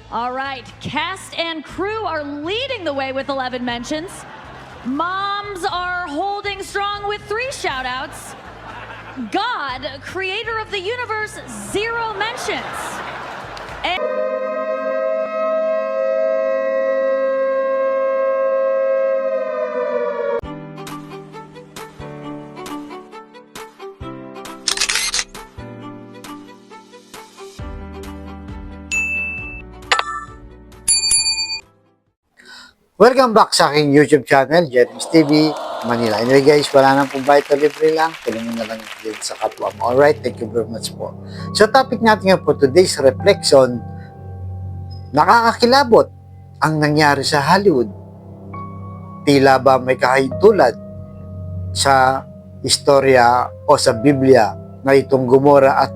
All right, cast and crew are leading the way with 11 mentions. Moms are holding strong with 3 shout-outs. God, creator of the universe, 0 mentions. Welcome back sa aking YouTube channel, Jeremy's TV, Manila. Anyway guys, wala nang pong bayad o libre lang. Tulungan na lang din sa kapwa mo. Alright, thank you very much po. So topic natin nga po today's reflection, nakakakilabot ang nangyari sa Hollywood. Tila ba may kahintulad sa istorya o sa Biblia na itong Gomora at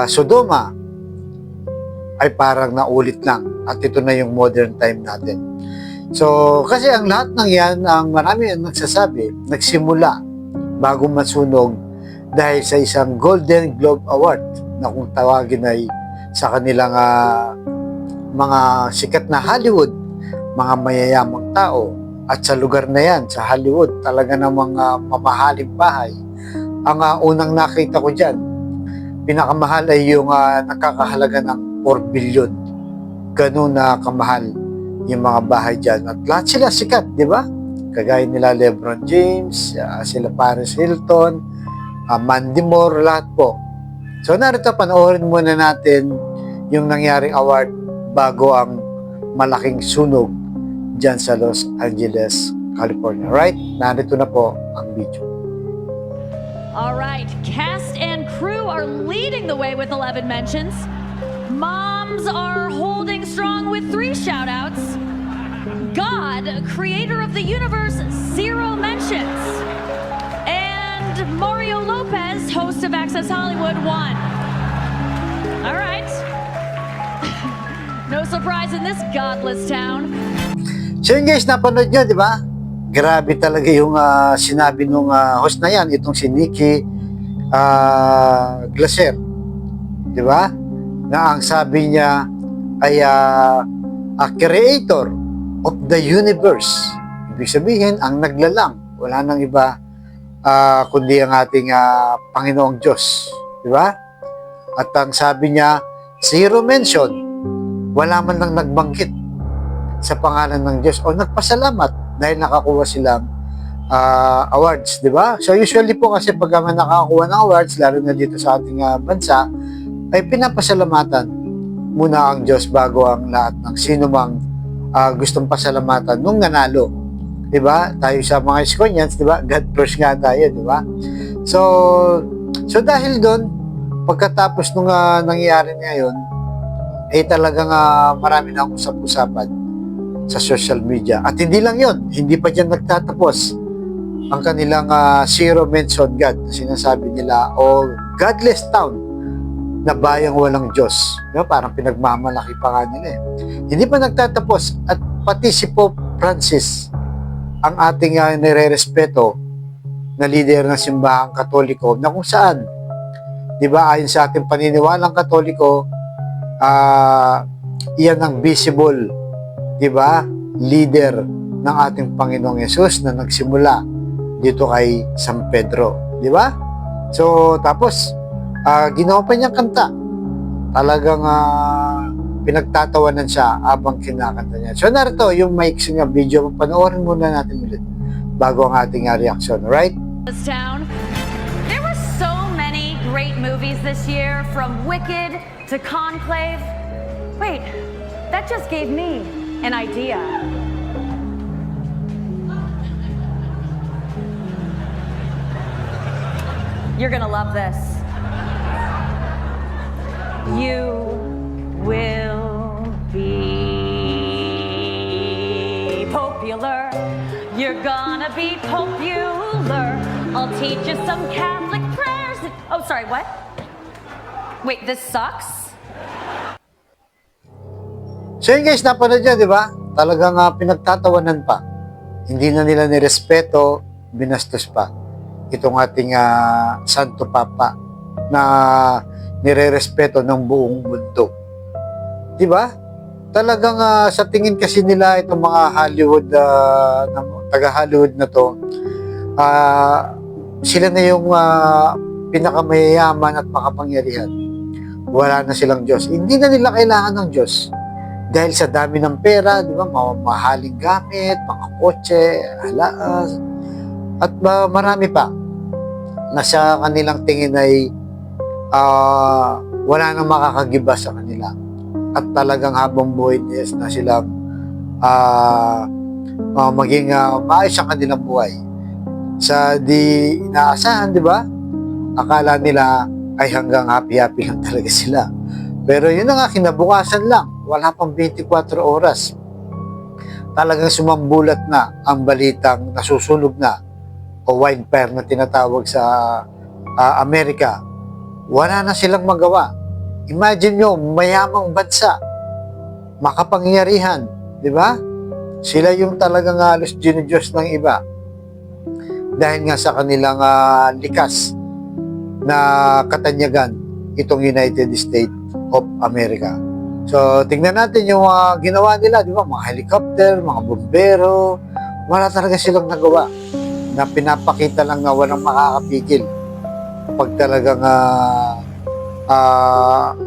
Sodoma ay parang naulit lang at ito na yung modern time natin. So, kasi ang lahat ng yan, ang marami ang nagsasabi, nagsimula bago masunog dahil sa isang Golden Globe Award na kung tawagin ay sa kanilang mga sikat na Hollywood, mga mayayamang tao, at sa lugar na yan, sa Hollywood, talaga namang mamahaling bahay. Ang unang nakita ko dyan, pinakamahal ay yung nakakahalaga ng 4 billion. Ganun na kamahal yung mga bahay dyan. At lahat sila sikat, di ba? Kagaya nila Lebron James, sila Paris Hilton, Mandy Moore, lahat po. So narito, panoorin muna natin yung nangyaring award bago ang malaking sunog dyan sa Los Angeles, California. Right? Narito na po ang video. All right, cast and crew are leading the way with 11 mentions. Moms are holding strong with 3 shout-outs. God, creator of the universe, 0 mentions. And Mario Lopez, host of Access Hollywood, 1. All right. No surprise in this godless town. So yun guys, napanood nyo, di ba? Grabe talaga yung sinabi nung host na yan, itong si Nikki Glaser. Di ba? Na ang sabi niya ay a creator of the universe. Ibig sabihin, ang naglalang. Wala nang iba kundi ang ating Panginoong Diyos. Di ba? At ang sabi niya, 0 mention. Wala man lang nagbanggit sa pangalan ng Diyos o nagpasalamat dahil nakakuha silang awards. Di ba? So usually po kasi pag nakakuha ng awards, lalo na dito sa ating bansa, ay pinapasalamatan muna ang Diyos bago ang lahat ng sino mang gustong pasalamatan nung nanalo. Diba? Tayo sa mga Iskonians, diba? God first nga tayo, diba? So dahil doon, pagkatapos nung nangyayari ngayon, ay talagang marami na usap-usapan sa social media. At hindi lang yon, hindi pa dyan nagtatapos ang kanilang 0 mention God na sinasabi nila o godless town na bayang walang Diyos. Diba? Parang pinagmamalaki pa nga nila eh. Hindi pa nagtatapos at pati si Pope Francis, ang ating nire-respeto na leader ng simbahang Katoliko na kung saan, di ba, ayon sa ating paniniwalang Katoliko, iyan ang visible, di ba, leader ng ating Panginoong Yesus na nagsimula dito kay San Pedro. Di ba? So, tapos, ginawa pa niyang kanta. Talagang pinagtatawanan siya habang kinakanta niya. So narito yung mix nga video. Panoorin muna natin ulit bago ang ating reaction. Right? This town. There were so many great movies this year, from Wicked to Conclave. Wait, that just gave me an idea. You're gonna love this. You will be popular. You're gonna be popular. I'll teach you some Catholic prayers. Oh, sorry, what? Wait, this sucks? So yun guys, napanood nyo, di ba? Talagang pinagtatawanan pa. Hindi na nila nirespeto, binastos pa. Itong ating Santo Papa na nire-respeto ng buong mundo. Di ba? Talagang sa tingin kasi nila itong mga Hollywood, taga-Hollywood na to, sila na yung pinakamayayaman at makapangyarihan. Wala na silang Diyos. Hindi na nila kailangan ng Diyos. Dahil sa dami ng pera, di ba, mahaling gamit, mga kotse, halaas, at marami pa na sa kanilang tingin ay wala nang makakagiba sa kanila. At talagang habang buhay na silang maging maayos ang kanilang buhay. Sa di inaasahan, di ba? Akala nila ay hanggang happy-happy lang talaga sila. Pero yun na nga, kinabukasan lang. Wala pang 24 oras. Talagang sumambulat na ang balitang nasusunog na o wildfire na tinatawag sa Amerika. Wala na silang magawa. Imagine nyo, mayamang bansa, makapangyarihan, di ba? Sila yung talagang halos Diyos ng iba. Dahil nga sa kanilang likas na katanyagan itong United States of America. So, tingnan natin yung ginawa nila, di ba? Mga helicopter, mga bombero, wala talaga silang nagawa na pinapakita lang na walang makakapigil pag talagang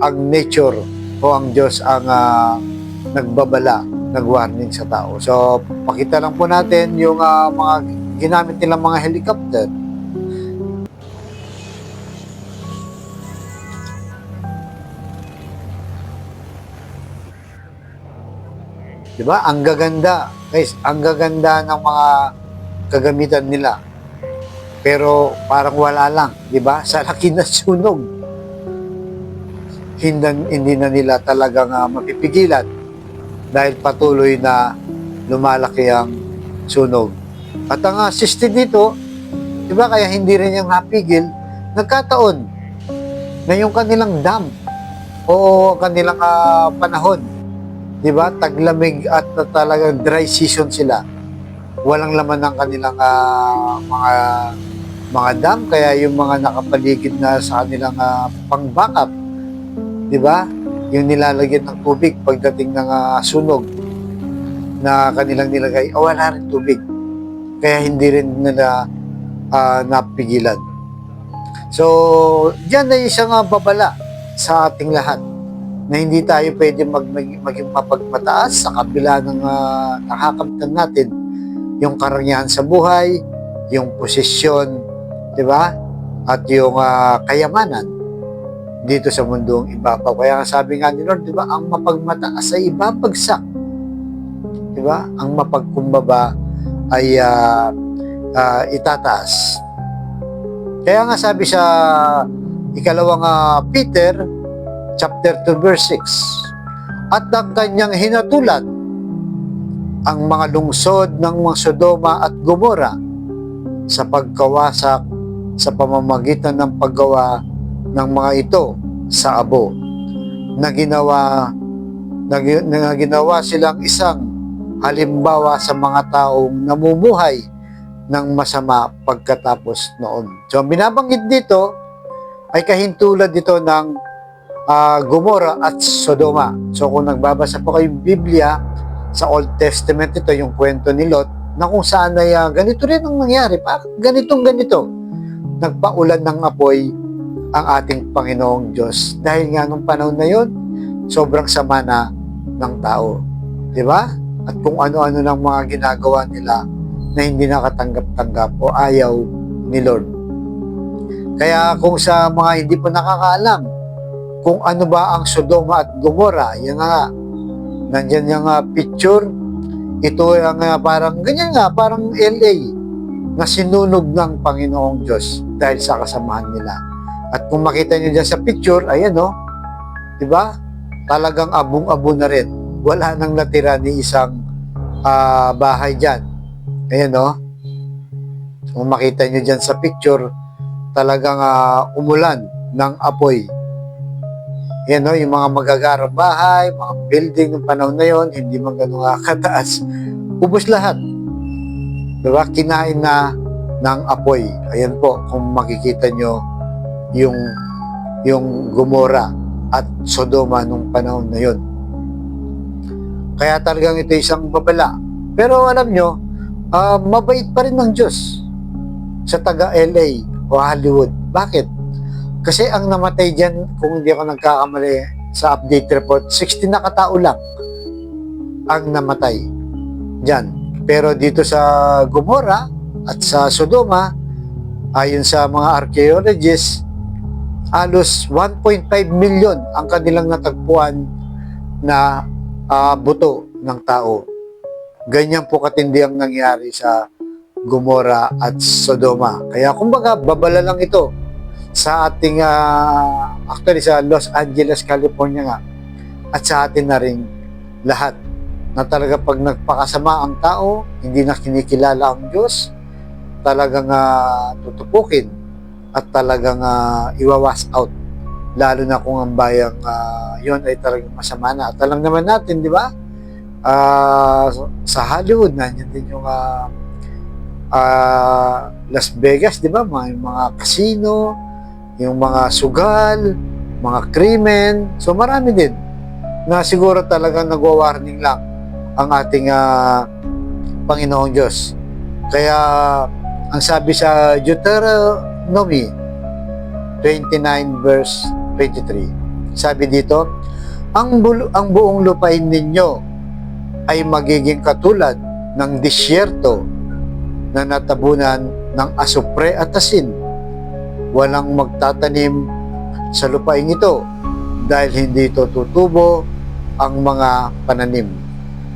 ang nature o ang Diyos ang nagbabala, nag-warning sa tao. So, pakita lang po natin yung mga ginamit nilang mga helicopter. Diba? Ang gaganda. Guys, ang gaganda ng mga kagamitan nila. Pero parang wala lang, 'di ba? Sa laki na sunog. Hindi na nila talagang mapipigilan dahil patuloy na lumalaki ang sunog. At ang system dito, 'di ba, kaya hindi rin yung napigil, nagkataon na yung kanilang dam o kanilang panahon, 'di ba? Taglamig at talagang dry season sila. Walang laman ng kanilang mga dam, kaya yung mga nakapaligid na sa kanilang pang-backup, 'di ba? Yung nilalagyan ng tubig pagdating ng sunog na kanilang nilagay, wala rin tubig. Kaya hindi rin nila napigilan. So, diyan ay isang babala sa ating lahat na hindi tayo pwede maging mapagmataas sa kabila ng nakakamtan natin yung karangyaan sa buhay, yung posisyon, di ba? At yung kayamanan dito sa mundong ibabaw. Kaya sabi nga ni Lord, di ba, ang mapagmataas ay ibabagsak. Di ba? Ang mapagkumbaba ay itataas. Kaya nga sabi sa ikalawang Peter chapter 2 verse 6, at ang kanyang hinatulan ang mga lungsod ng mga Sodoma at Gomora sa pagkawasak sa pamamagitan ng paggawa ng mga ito sa abo na ginawa silang isang halimbawa sa mga taong namumuhay ng masama pagkatapos noon. So, binabanggit dito ay kahintulad dito ng Gomora at Sodoma. So, kung nagbabasa po kayong Biblia, sa Old Testament ito, yung kwento ni Lot, na kung saan ay ganito rin ang nangyari. Ganito. Nagpaulan ng apoy ang ating Panginoong Diyos. Dahil nga nung panahon na yon, sobrang sama na ng tao. Di ba? At kung ano-ano ng mga ginagawa nila na hindi nakatanggap-tanggap o ayaw ni Lord. Kaya kung sa mga hindi po nakakaalam kung ano ba ang Sodoma at Gomora, yan nga, nandyan yung picture, ito ang parang ganyan nga, parang LA na sinunog ng Panginoong Diyos dahil sa kasamahan nila. At kung makita nyo dyan sa picture, ayan o, di ba? Talagang abong-abo na rin. Wala nang natira ni isang bahay dyan. Ayan o. Kung makita nyo dyan sa picture, talagang umulan ng apoy. Yan o, yung mga magagarang bahay, mga building ng panahon na yon, hindi man ganun kataas. Ubos lahat. Diba? Kinain na ng apoy. Ayan po, kung makikita nyo yung Gomora at Sodoma nung panahon na yon. Kaya talagang ito isang babala. Pero alam nyo, mabait pa rin ng Diyos sa taga LA o Hollywood. Bakit? Kasi ang namatay dyan, kung hindi ako nagkakamali sa update report, 16 na katao lang ang namatay dyan. Pero dito sa Gomorrah at sa Sodoma, ayon sa mga archaeologists, halos 1.5 million ang kanilang natagpuan na buto ng tao. Ganyan po katindi ang nangyari sa Gomorrah at Sodoma. Kaya kumbaga, babala lang ito sa ating, actually sa Los Angeles, California nga, at sa atin na rin lahat, na talaga pag nagpakasama ang tao, hindi na kinikilala ang Diyos, talagang tutupukin at talagang iwawas out. Lalo na kung ang bayang yon ay talagang masama na. At alam naman natin, di ba? Sa Hollywood, nandiyan din yung Las Vegas, di ba? Mga casino, yung mga sugal, mga krimen. So marami din na siguro talagang nagwa-warning lang ang ating Panginoong Diyos. Kaya ang sabi sa Deuteronomy 29 verse 23, sabi dito, ang buong lupain ninyo ay magiging katulad ng disyerto na natabunan ng asupre at asin. Walang magtatanim sa lupain ito dahil hindi ito tutubo ang mga pananim.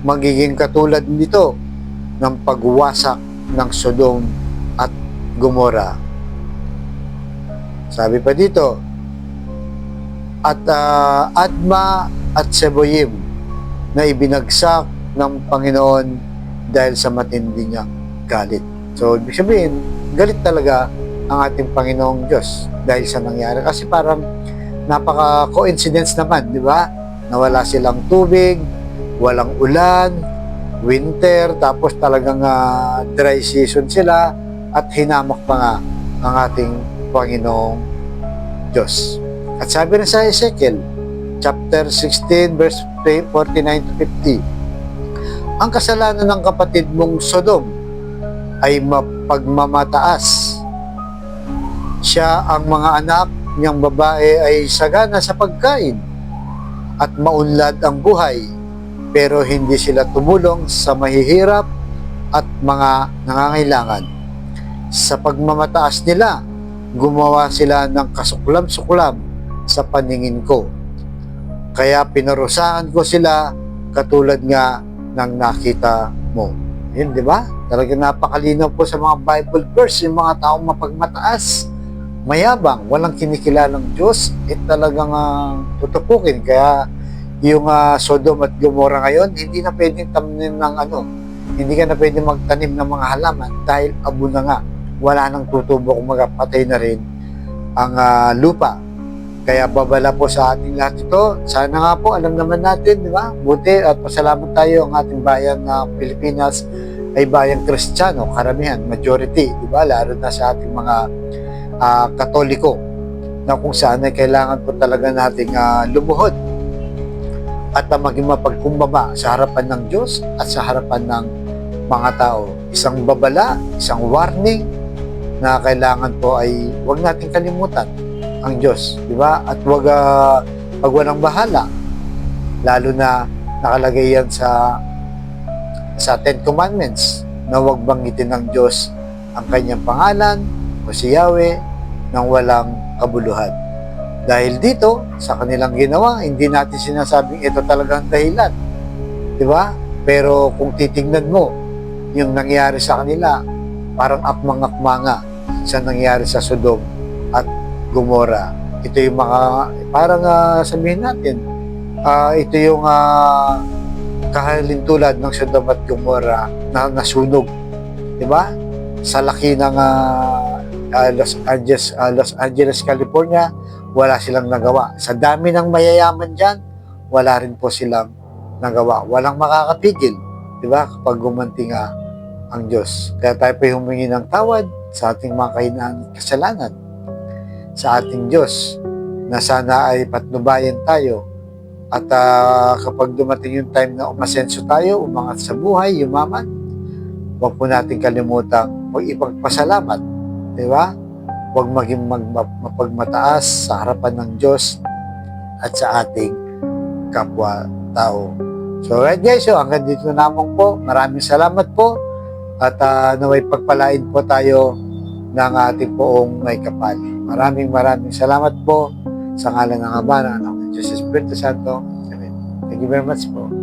Magiging katulad nito ng pagwasak ng Sodom at Gomorrah. Sabi pa dito, at Adma at Seboyim na ibinagsak ng Panginoon dahil sa matindi niyang galit. So, ibig sabihin, galit talaga ang ating Panginoong Diyos dahil sa nangyari. Kasi parang napaka-coincidence naman, di ba? Nawala silang tubig, walang ulan, winter, tapos talagang dry season sila at hinamak pa nga ang ating Panginoong Diyos. At sabi rin sa Ezekiel, chapter 16, verse 49 to 50, ang kasalanan ng kapatid mong Sodom ay pagmamataas. Siya ang mga anak niyang babae ay sagana sa pagkain at maunlad ang buhay, pero hindi sila tumulong sa mahihirap at mga nangangailangan. Sa pagmamataas nila, gumawa sila ng kasuklam-suklam sa paningin ko. Kaya pinarusahan ko sila katulad nga ng nakita mo. Yun, di ba? Talagang napakalinaw po sa mga Bible verse, yung mga taong mapagmataas, mayabang, walang kinikilalang Diyos, talagang tutupukin. Kaya yung Sodom at Gomorrah ngayon, hindi na pwedeng tanim ng hindi ka na pwedeng magtanim ng mga halaman dahil abo na nga. Wala nang tutubo, kung magpatay na rin ang lupa. Kaya babala po sa ating lahat ito. Sana nga po, alam naman natin, di ba? Buti at pasalamat tayo ang ating bayan na Pilipinas ay bayang Kristiyano, karamihan, majority, di ba? Lalo na sa ating mga Katoliko, na kung saan ay kailangan po talaga nating lumuhod at maging mapagkumbaba sa harapan ng Diyos at sa harapan ng mga tao. Isang babala, isang warning na kailangan po ay huwag nating kalimutan ang Diyos, di ba? At huwag walang bahala, lalo na nakalagay yan sa Ten Commandments na huwag banggitin ng Diyos ang kanyang pangalan o si Yahweh nang walang kabuluhan. Dahil dito, sa kanilang ginawa, hindi natin sinasabing ito talagang dahilan. Di ba? Pero kung titingnan mo, yung nangyari sa kanila, parang akmang-akmanga sa nangyari sa Sodom at Gomorrah. Ito yung mga, parang sabihin natin, ito yung kahalintulad ng Sodom at Gomorrah na nasunog. Di ba? Sa laki ng Los Angeles, California, wala silang nagawa. Sa dami ng mayayaman dyan, wala rin po silang nagawa. Walang makakapigil, di ba? Kapag gumanti nga ang Diyos. Kaya tayo po humingi ng tawad sa ating mga kahinaan at kasalanan sa ating Diyos, na sana ay patnubayan tayo At kapag dumating yung time na umasenso tayo, umangat sa buhay, yumaman, huwag po natin kalimutan ipagpasalamat. Di ba? Huwag maging mapagmataas sa harapan ng Diyos at sa ating kapwa-tao. So, right guys, so hanggang dito na lamang po. Maraming salamat po. At naway pagpalain po tayo ng ating poong may kapal. Maraming salamat po sa ngalan ng Ama, ng Anak, ng Diyos, Espiritu Santo. Amen. Thank you very much po.